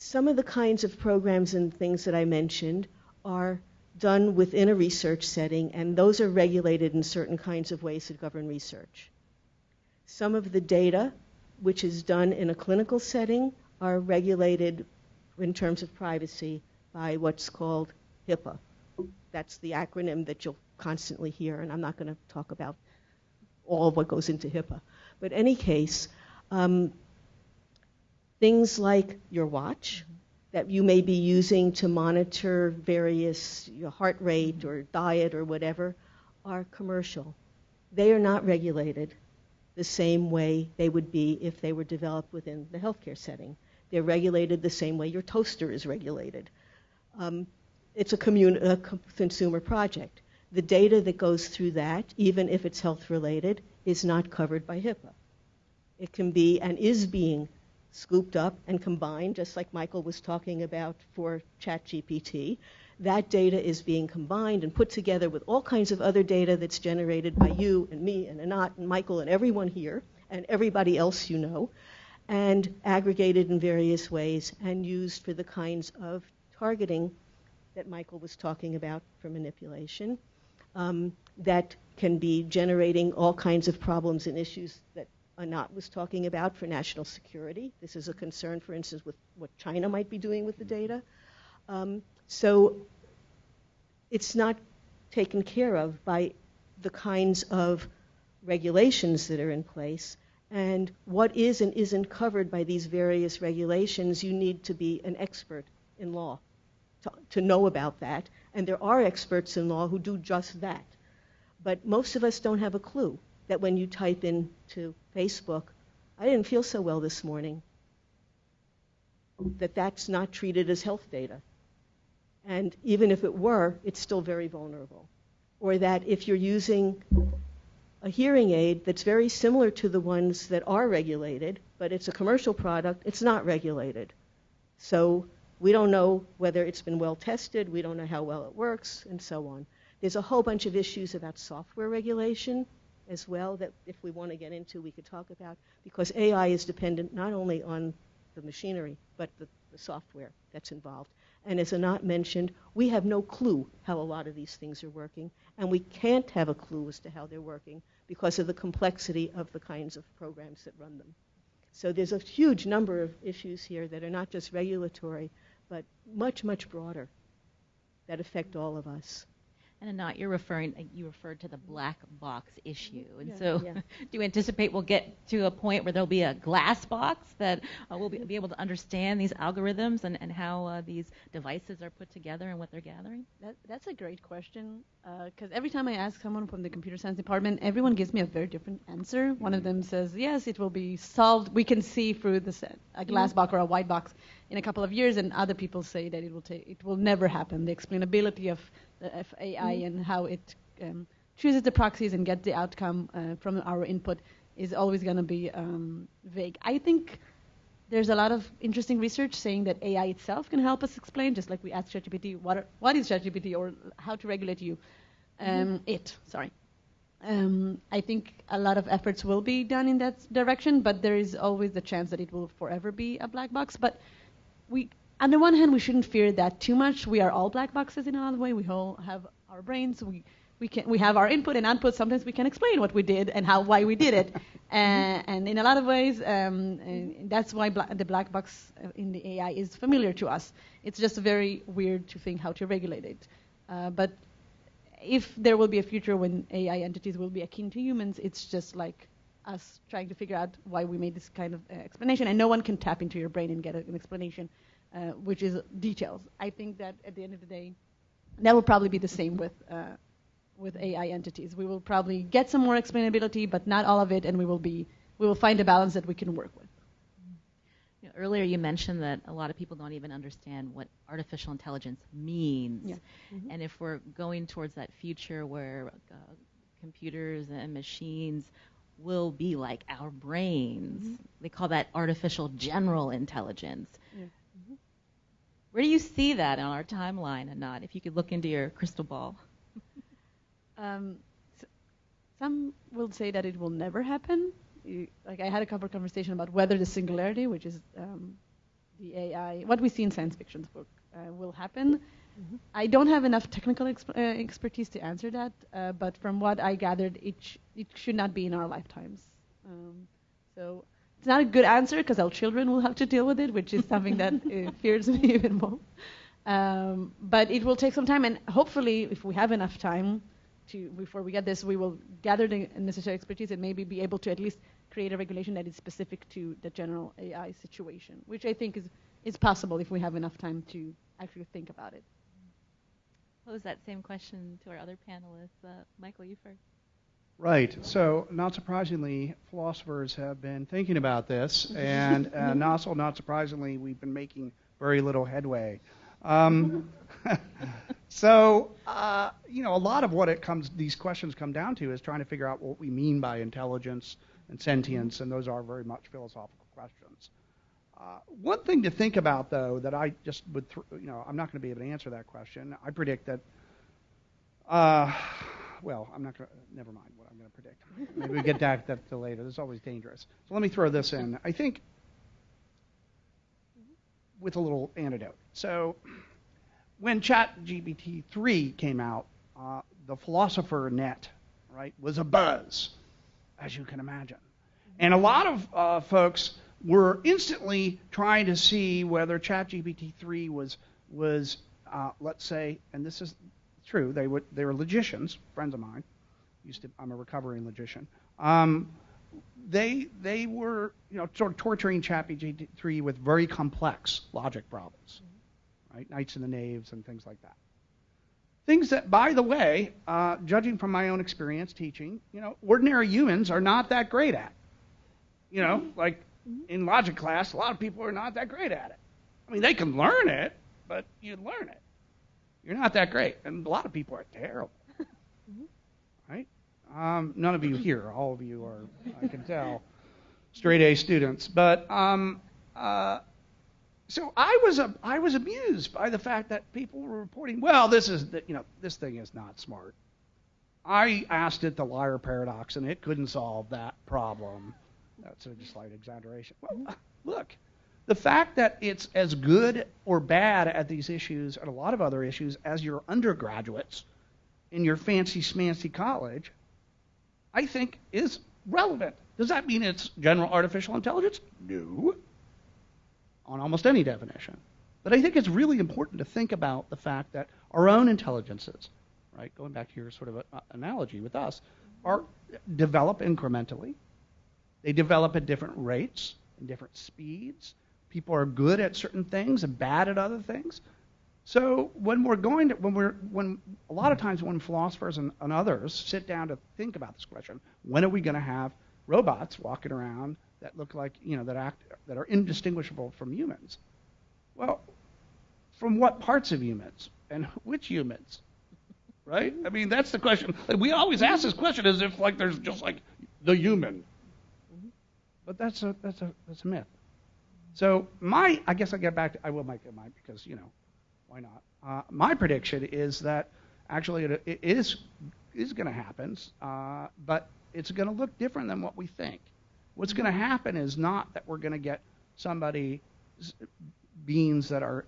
some of the kinds of programs and things that I mentioned are done within a research setting, and those are regulated in certain kinds of ways that govern research. Some of the data, which is done in a clinical setting, are regulated in terms of privacy by what's called HIPAA. That's the acronym that you'll constantly hear, and I'm not going to talk about all of what goes into HIPAA. But in any case, things like your watch that you may be using to monitor your heart rate or diet or whatever are commercial. They are not regulated the same way they would be if they were developed within the healthcare setting. They're regulated the same way your toaster is regulated. It's a consumer project. The data that goes through that, even if it's health related, is not covered by HIPAA. It can be and is being scooped up and combined, just like Michael was talking about for ChatGPT. That data is being combined and put together with all kinds of other data that's generated by you and me and Anat and Michael and everyone here and everybody else you know, and aggregated in various ways and used for the kinds of targeting that Michael was talking about for manipulation, that can be generating all kinds of problems and issues that Anat was talking about for national security. This is a concern, for instance, with what China might be doing with the data. So it's not taken care of by the kinds of regulations that are in place. And what is and isn't covered by these various regulations, you need to be an expert in law to know about that. And there are experts in law who do just that. But most of us don't have a clue that when you type into Facebook, I didn't feel so well this morning, that's not treated as health data. And even if it were, it's still very vulnerable. Or that if you're using a hearing aid that's very similar to the ones that are regulated, but it's a commercial product, it's not regulated. So we don't know whether it's been well tested, we don't know how well it works, and so on. There's a whole bunch of issues about software regulation as well that if we want to get into, we could talk about, because AI is dependent not only on the machinery, but the software that's involved. And as Anat mentioned, we have no clue how a lot of these things are working, and we can't have a clue as to how they're working because of the complexity of the kinds of programs that run them. So there's a huge number of issues here that are not just regulatory, but much, much broader, that affect all of us. And Anat, you referred to the black box issue. And Yeah. so Yeah. do you anticipate we'll get to a point where there'll be a glass box that we'll be able to understand these algorithms and how these devices are put together and what they're gathering? That's a great question, because every time I ask someone from the computer science department, everyone gives me a very different answer. One of them says, yes, it will be solved. We can see through a glass box or a white box in a couple of years, and other people say that it will never happen. The explainability of AI and how it chooses the proxies and gets the outcome from our input is always going to be vague. I think there's a lot of interesting research saying that AI itself can help us explain, just like we asked ChatGPT, what is ChatGPT or how to regulate you. I think a lot of efforts will be done in that direction, but there is always the chance that it will forever be a black box. But on the one hand, we shouldn't fear that too much. We are all black boxes in another way. We all have our brains. We have our input and output. Sometimes we can explain what we did and why we did it. And in a lot of ways, and that's why the black box in the AI is familiar to us. It's just very weird to think how to regulate it. But if there will be a future when AI entities will be akin to humans, it's just like us trying to figure out why we made this kind of explanation. And no one can tap into your brain and get an explanation, which is details. I think that at the end of the day, that will probably be the same with AI entities. We will probably get some more explainability, but not all of it, and we will find a balance that we can work with. Earlier you mentioned that a lot of people don't even understand what artificial intelligence means. Yeah. And if we're going towards that future where computers and machines will be like our brains, they call that artificial general intelligence. Yeah. Where do you see that on our timeline, Anat, if you could look into your crystal ball? Some will say that it will never happen. I had a couple of conversations about whether the singularity, which is the AI, what we see in science fiction's book, will happen. I don't have enough technical expertise to answer that, but from what I gathered, it should not be in our lifetimes. So it's not a good answer because our children will have to deal with it, which is something that fears me even more. But it will take some time, and hopefully, if we have enough time before we get this, we will gather the necessary expertise and maybe be able to at least create a regulation that is specific to the general AI situation, which I think is possible if we have enough time to actually think about it. Pose that same question to our other panelists. Michael, you first. Right. So, not surprisingly, philosophers have been thinking about this, and also not surprisingly, we've been making very little headway. So, a lot of what these questions come down to is trying to figure out what we mean by intelligence and sentience, and those are very much philosophical questions. One thing to think about, though, that I just would, I'm not going to be able to answer that question. I predict that, I'm not going to, never mind what I'm going to predict. Maybe we get that to later. This is always dangerous. So let me throw this in. I think with a little anecdote. So when ChatGPT 3 came out, the philosopher net, right, was a buzz, as you can imagine. And a lot of folks were instantly trying to see whether ChatGPT 3 was let's say, and this is true, they were logicians, friends of mine. I'm a recovering logician. They were sort of torturing ChatGPT 3 with very complex logic problems, right? Knights and the knaves and things like that. Things that, by the way, judging from my own experience teaching, ordinary humans are not that great at. Like in logic class, a lot of people are not that great at it. I mean, they can learn it, but you learn it. You're not that great, and a lot of people are terrible, right? None of you here, all of you are, I can tell, straight A students. But So I was amused by the fact that people were reporting, well, this thing is not smart. I asked it the liar paradox, and it couldn't solve that problem. That's a slight exaggeration. Well, look, the fact that it's as good or bad at these issues and a lot of other issues as your undergraduates in your fancy schmancy college, I think is relevant. Does that mean it's general artificial intelligence? No. On almost any definition. But I think it's really important to think about the fact that our own intelligences, right, going back to your sort of analogy with us, develop incrementally. They develop at different rates and different speeds. People are good at certain things and bad at other things. So when a lot of times when philosophers and others sit down to think about this question, when are we going to have robots walking around that look like, that are indistinguishable from humans? Well, from what parts of humans and which humans, right? I mean, that's the question. We always ask this question as if like there's just like the human, but that's a myth. So I guess I get back to, I will make it mine because why not? My prediction is that actually it is going to happen, but it's going to look different than what we think. What's going to happen is not that we're going to get beings that are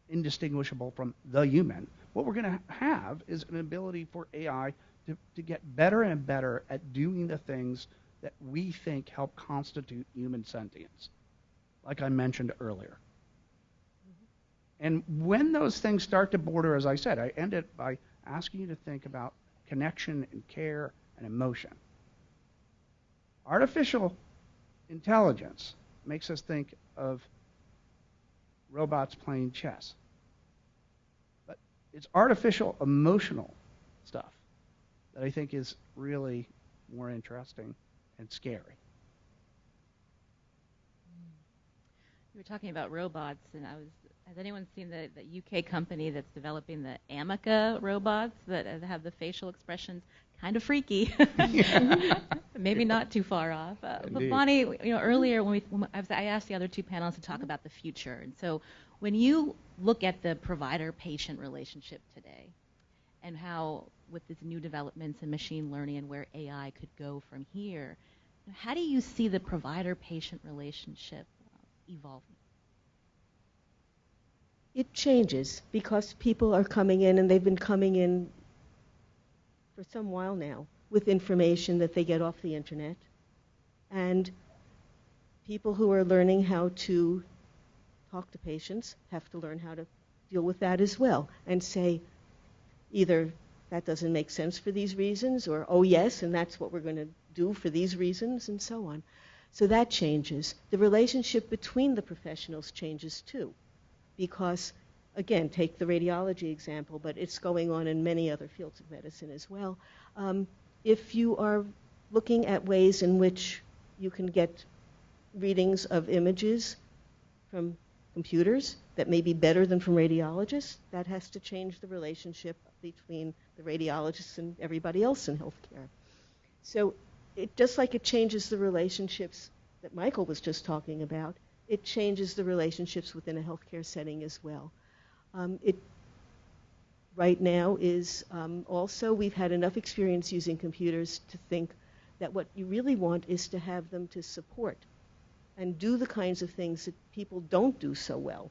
indistinguishable from the human. What we're going to have is an ability for AI to get better and better at doing the things that we think help constitute human sentience, like I mentioned earlier. And when those things start to border, as I said, I end it by asking you to think about connection and care and emotion. Artificial intelligence makes us think of robots playing chess. But it's artificial emotional stuff that I think is really more interesting and scary. You were talking about robots, and has anyone seen the UK company that's developing the Amica robots that have the facial expressions? Kind of freaky. Maybe not too far off. But Bonnie, earlier I asked the other two panelists to talk about the future, and so when you look at the provider-patient relationship today, and how with these new developments in machine learning and where AI could go from here, how do you see the provider-patient relationship evolving? It changes because people are coming in, and they've been coming in for some while now, with information that they get off the internet. And people who are learning how to talk to patients have to learn how to deal with that as well and say either that doesn't make sense for these reasons, or oh yes, and that's what we're going to do for these reasons, and so on. So that changes. The relationship between the professionals changes too, because again, take the radiology example, but it's going on in many other fields of medicine as well. If you are looking at ways in which you can get readings of images from computers that may be better than from radiologists, that has to change the relationship between the radiologists and everybody else in healthcare. So just like it changes the relationships that Michael was just talking about, it changes the relationships within a healthcare setting as well. It right now is also, we've had enough experience using computers to think that what you really want is to have them to support and do the kinds of things that people don't do so well,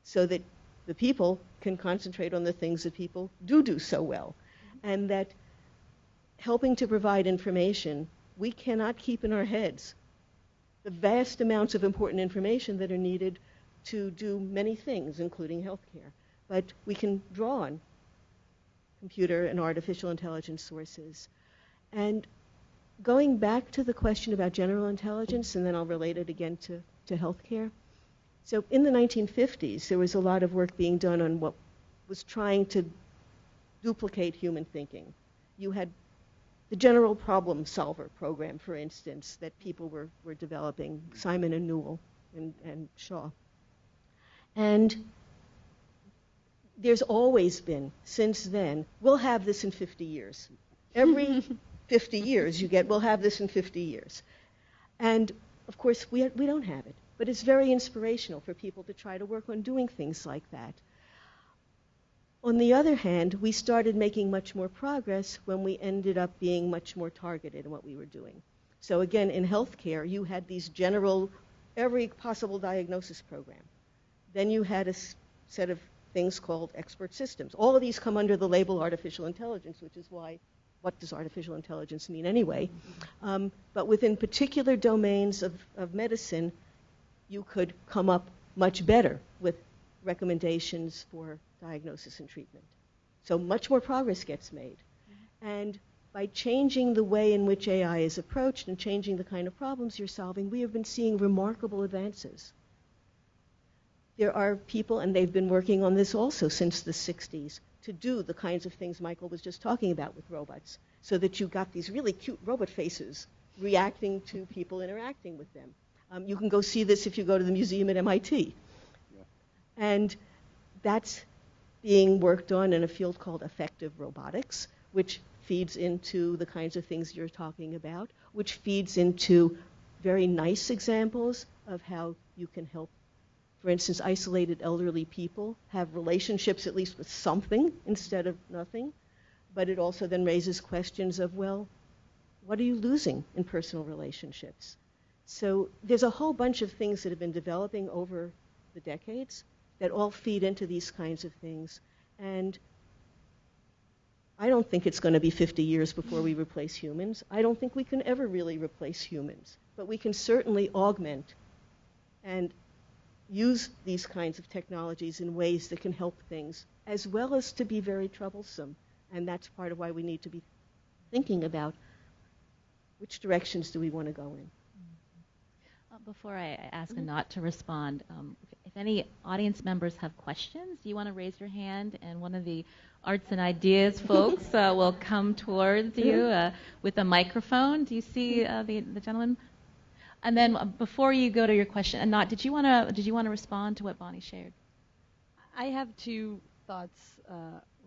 so that the people can concentrate on the things that people do so well. And that helping to provide information, we cannot keep in our heads the vast amounts of important information that are needed to do many things, including healthcare. But we can draw on computer and artificial intelligence sources. And going back to the question about general intelligence, and then I'll relate it again to healthcare. So in the 1950s, there was a lot of work being done on what was trying to duplicate human thinking. You had the general problem solver program, for instance, that people were developing, Simon and Newell and Shaw. And there's always been, since then, we'll have this in 50 years. Every 50 years you get, we'll have this in 50 years. And of course, we don't have it. But it's very inspirational for people to try to work on doing things like that. On the other hand, we started making much more progress when we ended up being much more targeted in what we were doing. So again, in healthcare, you had these general, every possible diagnosis program. Then you had a set of things called expert systems. All of these come under the label artificial intelligence, which is why, what does artificial intelligence mean anyway? But within particular domains of medicine, you could come up much better with recommendations for diagnosis and treatment. So much more progress gets made. And by changing the way in which AI is approached and changing the kind of problems you're solving, we have been seeing remarkable advances. There are people, and they've been working on this also since the 60s, to do the kinds of things Michael was just talking about with robots, so that you got these really cute robot faces reacting to people interacting with them. You can go see this if you go to the museum at MIT. Yeah. And that's being worked on in a field called affective robotics, which feeds into the kinds of things you're talking about, which feeds into very nice examples of how you can help, for instance, isolated elderly people have relationships at least with something instead of nothing. But it also then raises questions of, well, what are you losing in personal relationships? So there's a whole bunch of things that have been developing over the decades that all feed into these kinds of things. And I don't think it's going to be 50 years before we replace humans. I don't think we can ever really replace humans. But we can certainly augment and use these kinds of technologies in ways that can help things, as well as to be very troublesome. And that's part of why we need to be thinking about which directions do we want to go in. Before I ask Anat to respond, if any audience members have questions, you want to raise your hand, and one of the Arts and Ideas folks will come towards you with a microphone. Do you see the gentleman? And then before you go to your question, Anat, did you want to respond to what Bonnie shared? I have two thoughts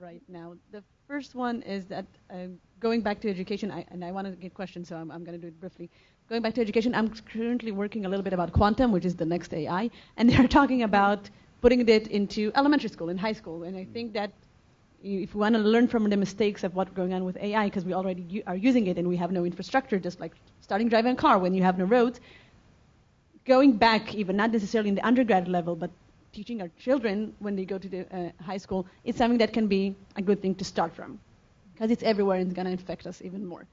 right now. The first one is that going back to education, and I want to get questions, so I'm going to do it briefly. Going back to education, I'm currently working a little bit about quantum, which is the next AI, and they're talking about putting it into elementary school and high school. And I think that if we want to learn from the mistakes of what's going on with AI, because we already are using it and we have no infrastructure, just like starting driving a car when you have no roads, going back, even not necessarily in the undergrad level, but teaching our children when they go to the high school, it's something that can be a good thing to start from, because it's everywhere and it's going to infect us even more.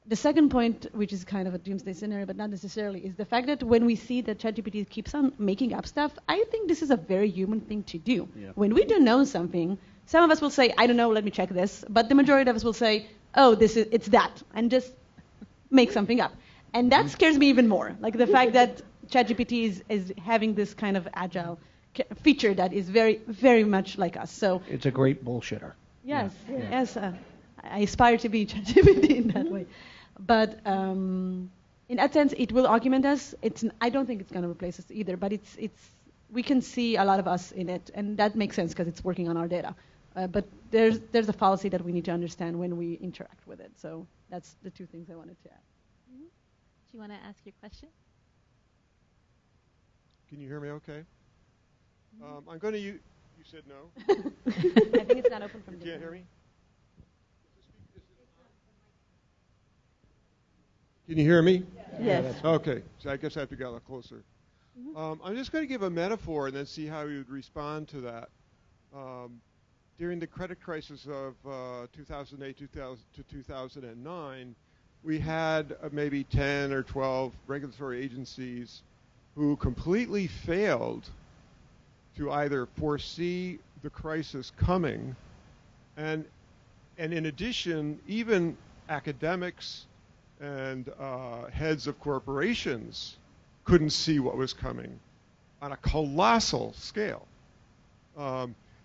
The second point, which is kind of a doomsday scenario, but not necessarily, is the fact that when we see that ChatGPT keeps on making up stuff, I think this is a very human thing to do. Yeah. When we don't know something, some of us will say, I don't know, let me check this. But the majority of us will say, oh, it's that, and just make something up. And that scares me even more. Like the fact that ChatGPT is having this kind of agile feature that is very, very much like us. So it's a great bullshitter. Yes, yeah. Yes. I aspire to be ChatGPT in that way. But in that sense, it will augment us. I don't think it's going to replace us either. But we can see a lot of us in it, and that makes sense because it's working on our data. But there's a fallacy that we need to understand when we interact with it. So that's the two things I wanted to add. Mm-hmm. Do you want to ask your question? Can you hear me okay? I'm going to use... You said no? I think it's not open from the... You can't hear me? Can you hear me? Yes. Okay, so I guess I have to get a little closer. I'm just going to give a metaphor and then see how you would respond to that. During the credit crisis of 2008 to 2009, we had maybe 10 or 12 regulatory agencies who completely failed to either foresee the crisis coming, and in addition, even academics and heads of corporations couldn't see what was coming on a colossal scale.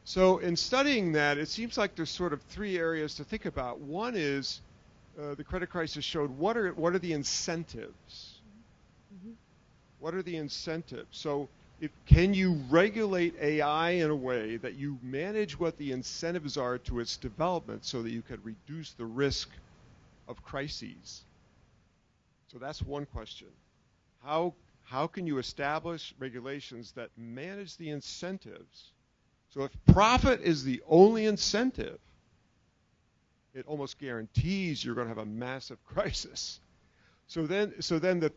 So in studying that, it seems like there's sort of three areas to think about. One is the credit crisis showed what are the incentives? What are the incentives? So can you regulate AI in a way that you manage what the incentives are to its development so that you can reduce the risk of crises? So that's one question. How how can you establish regulations that manage the incentives? So if profit is the only incentive, it almost guarantees you're going to have a massive crisis. So then the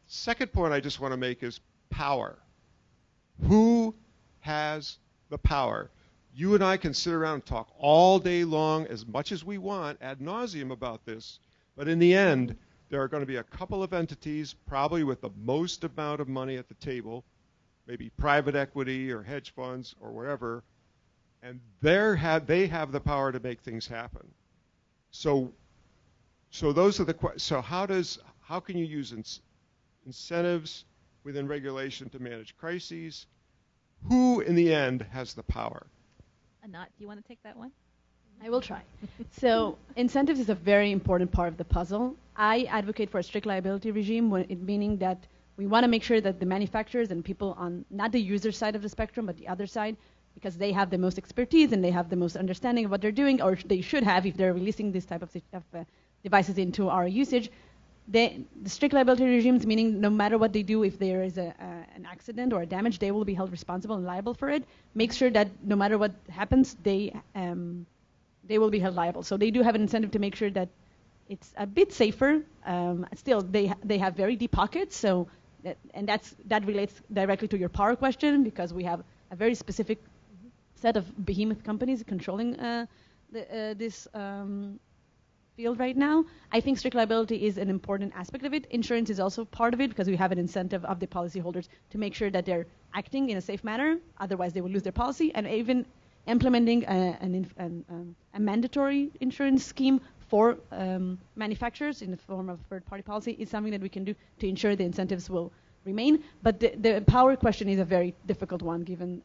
second point I just want to make is power. Who has the power? You and I can sit around and talk all day long as much as we want ad nauseum about this, but in the end, there are going to be a couple of entities, probably with the most amount of money at the table, maybe private equity or hedge funds or whatever, and they have the power to make things happen. So those are the questions. So how can you use incentives within regulation to manage crises? Who, in the end, has the power? Anat, do you want to take that one? I will try. So incentives is a very important part of the puzzle. I advocate for a strict liability regime, meaning that we want to make sure that the manufacturers and people on not the user side of the spectrum, but the other side, because they have the most expertise and they have the most understanding of what they're doing, or they should have if they're releasing this type of devices into our usage. The strict liability regimes, meaning no matter what they do, if there is an accident or a damage, they will be held responsible and liable for it. Make sure that no matter what happens, they will be held liable. So they do have an incentive to make sure that it's a bit safer. Still, they have very deep pockets. So that relates directly to your power question, because we have a very specific set of behemoth companies controlling this field right now. I think strict liability is an important aspect of it. Insurance is also part of it, because we have an incentive of the policyholders to make sure that they're acting in a safe manner. Otherwise, they will lose their policy. And even implementing a mandatory insurance scheme for manufacturers in the form of third-party policy is something that we can do to ensure the incentives will remain. But the power question is a very difficult one, given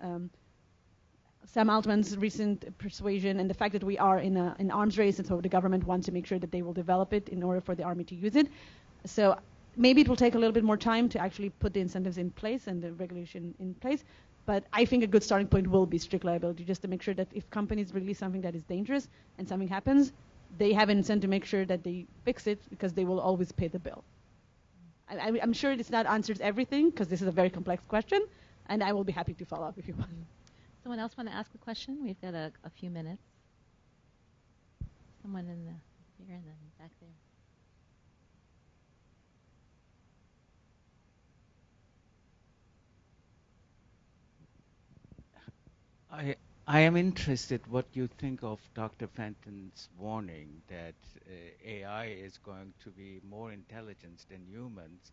Sam Altman's recent persuasion and the fact that we are in an arms race, and so the government wants to make sure that they will develop it in order for the army to use it. So maybe it will take a little bit more time to actually put the incentives in place and the regulation in place. But I think a good starting point will be strict liability, just to make sure that if companies release something that is dangerous and something happens, they have an incentive to make sure that they fix it, because they will always pay the bill. I'm sure this not answers everything, because this is a very complex question, and I will be happy to follow up if you want. Someone else want to ask a question? We've got a few minutes. Someone in the here and then back there. I am interested what you think of Dr. Fenton's warning that AI is going to be more intelligent than humans.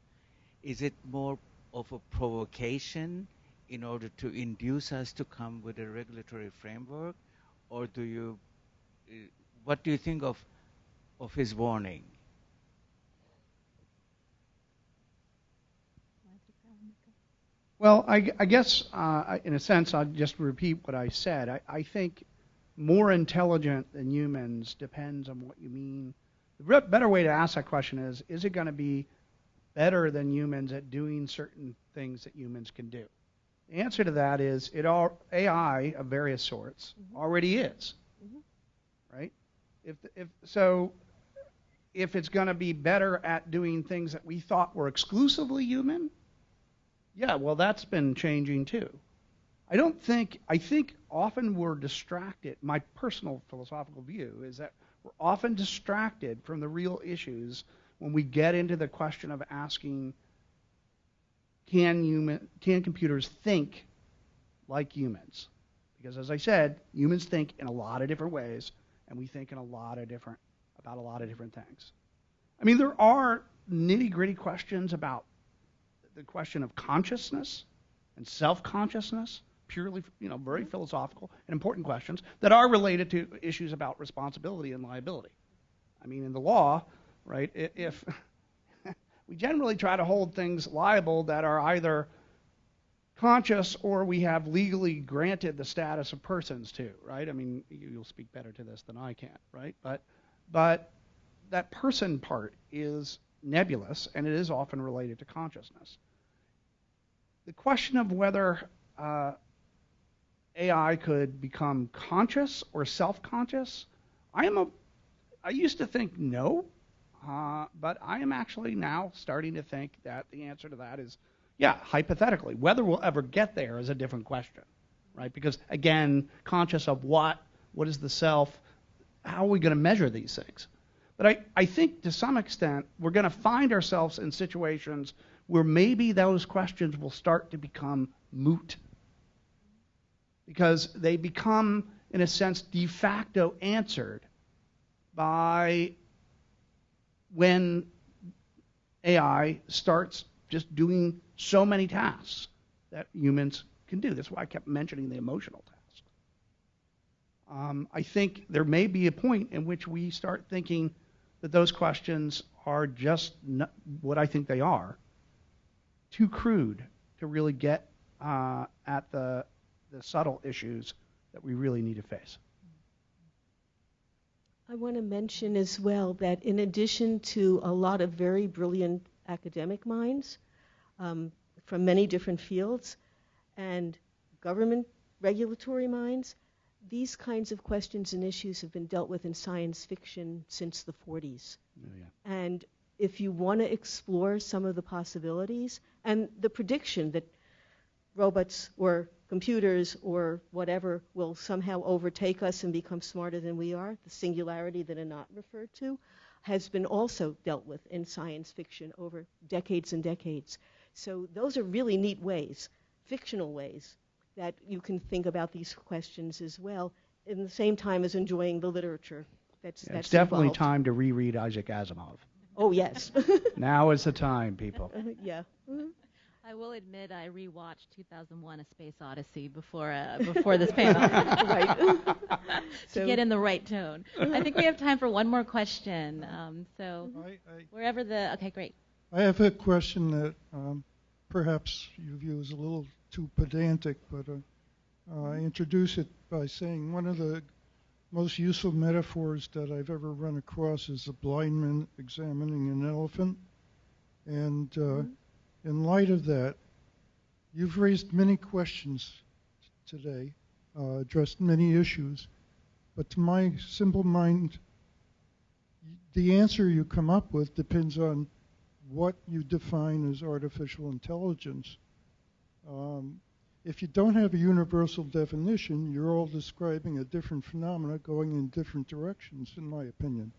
Is it more of a provocation in order to induce us to come with a regulatory framework, or what do you think of his warning? Well, I guess in a sense, I'll just repeat what I said. I think more intelligent than humans depends on what you mean. The better way to ask that question is it going to be better than humans at doing certain things that humans can do? The answer to that is AI of various sorts already is, right? If it's going to be better at doing things that we thought were exclusively human, yeah, well, that's been changing too. I think often we're distracted. My personal philosophical view is that we're often distracted from the real issues when we get into the question of asking, can computers think like humans? Because as I said, humans think in a lot of different ways, and we think in about a lot of different things. I mean, there are nitty-gritty questions about the question of consciousness and self-consciousness, purely, very philosophical and important questions that are related to issues about responsibility and liability. I mean, in the law, right, if we generally try to hold things liable that are either conscious or we have legally granted the status of persons to, right? I mean, you'll speak better to this than I can, right? But that person part is nebulous, and it is often related to consciousness. The question of whether AI could become conscious or self-conscious, I used to think no, but I am actually now starting to think that the answer to that is Yeah, hypothetically. Whether we'll ever get there is a different question, right? Because, again, conscious of what is the self, how are we going to measure these things? But I think to some extent we're going to find ourselves in situations where maybe those questions will start to become moot because they become, in a sense, de facto answered by when AI starts just doing so many tasks that humans can do. That's why I kept mentioning the emotional tasks. I think there may be a point in which we start thinking that those questions are just not what I think they are, too crude to really get at the subtle issues that we really need to face. I want to mention as well that in addition to a lot of very brilliant academic minds from many different fields and government regulatory minds, these kinds of questions and issues have been dealt with in science fiction since the 40s. Oh, yeah. And if you want to explore some of the possibilities and the prediction that robots or computers or whatever will somehow overtake us and become smarter than we are, the singularity that Anat referred to, has been also dealt with in science fiction over decades and decades. So those are really neat ways, fictional ways, that you can think about these questions as well, in the same time as enjoying the literature that's It's definitely involved. time to reread Isaac Asimov. Oh, yes. Now is the time, people. Yeah. Mhm. I will admit I rewatched 2001: A Space Odyssey before this panel Right. to get in the right tone. I think we have time for one more question. So wherever okay, great. I have a question that perhaps you view as a little too pedantic, but I introduce it by saying one of the most useful metaphors that I've ever run across is a blind man examining an elephant. And in light of that, you've raised many questions today, addressed many issues, but to my simple mind, the answer you come up with depends on what you define as artificial intelligence. If you don't have a universal definition, you're all describing a different phenomena going in different directions, in my opinion.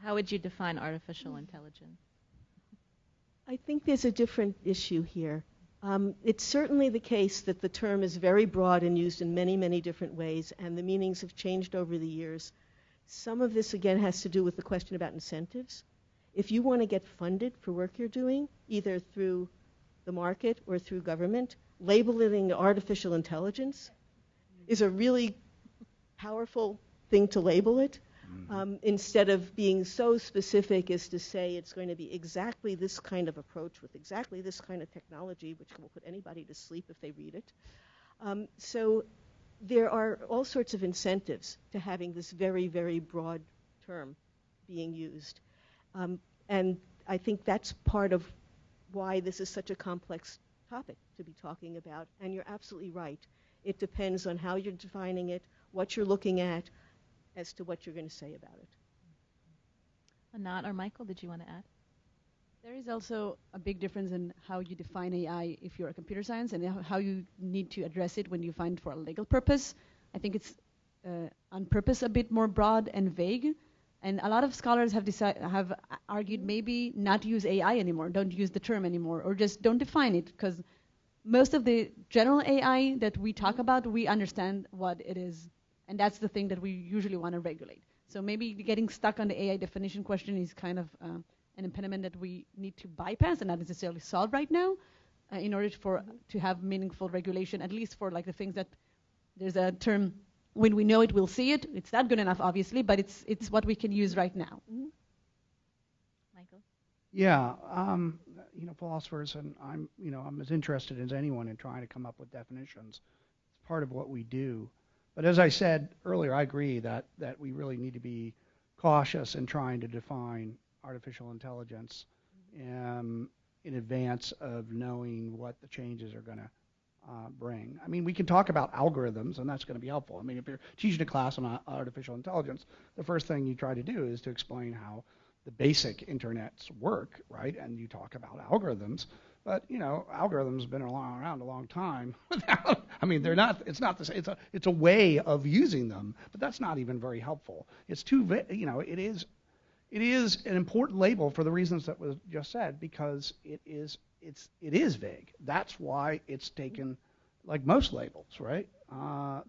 How would you define artificial intelligence? I think there's a different issue here. It's certainly the case that the term is very broad and used in many, many different ways, and the meanings have changed over the years. Some of this, again, has to do with the question about incentives. If you want to get funded for work you're doing, either through the market or through government, labeling artificial intelligence is a really powerful thing to label it. Instead of being so specific as to say it's going to be exactly this kind of approach with exactly this kind of technology, which will put anybody to sleep if they read it. So there are all sorts of incentives to having this very, very broad term being used. And I think that's part of why this is such a complex topic to be talking about. And you're absolutely right. It depends on how you're defining it, what you're looking at, as to what you're going to say about it. Anat or Michael, did you want to add? There is also a big difference in how you define AI if you're a computer science and how you need to address it when you find it for a legal purpose. I think it's on purpose a bit more broad and vague. And a lot of scholars have argued maybe not use AI anymore, don't use the term anymore, or just don't define it, because most of the general AI that we talk about, we understand what it is. And that's the thing that we usually want to regulate. So maybe getting stuck on the AI definition question is kind of an impediment that we need to bypass and not necessarily solve right now in order to have meaningful regulation, at least for like the things that there's a term, when we know it, we'll see it. It's not good enough, obviously, but it's what we can use right now. Mm-hmm. Michael? Yeah, philosophers, and I'm as interested as anyone in trying to come up with definitions. It's part of what we do. But as I said earlier, I agree that we really need to be cautious in trying to define artificial intelligence in advance of knowing what the changes are going to bring. I mean, we can talk about algorithms, and that's going to be helpful. I mean, if you're teaching a class on artificial intelligence, the first thing you try to do is to explain how the basic internet's work, right? And you talk about algorithms, but algorithms have been around a long time. I mean, they're not. It's not the same. It's a way of using them, but that's not even very helpful. It's too. It is an important label for the reasons that was just said, because it is vague. That's why it's taken, like most labels, right?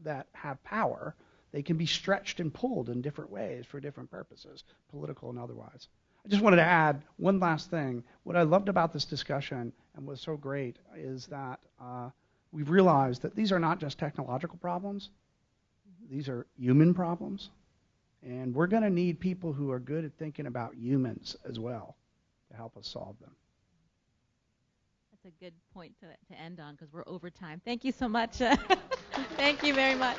That have power. They can be stretched and pulled in different ways for different purposes, political and otherwise. I just wanted to add one last thing. What I loved about this discussion and was so great is that we've realized that these are not just technological problems. These are human problems. And we're going to need people who are good at thinking about humans as well to help us solve them. That's a good point to end on, because we're over time. Thank you so much. Thank you very much.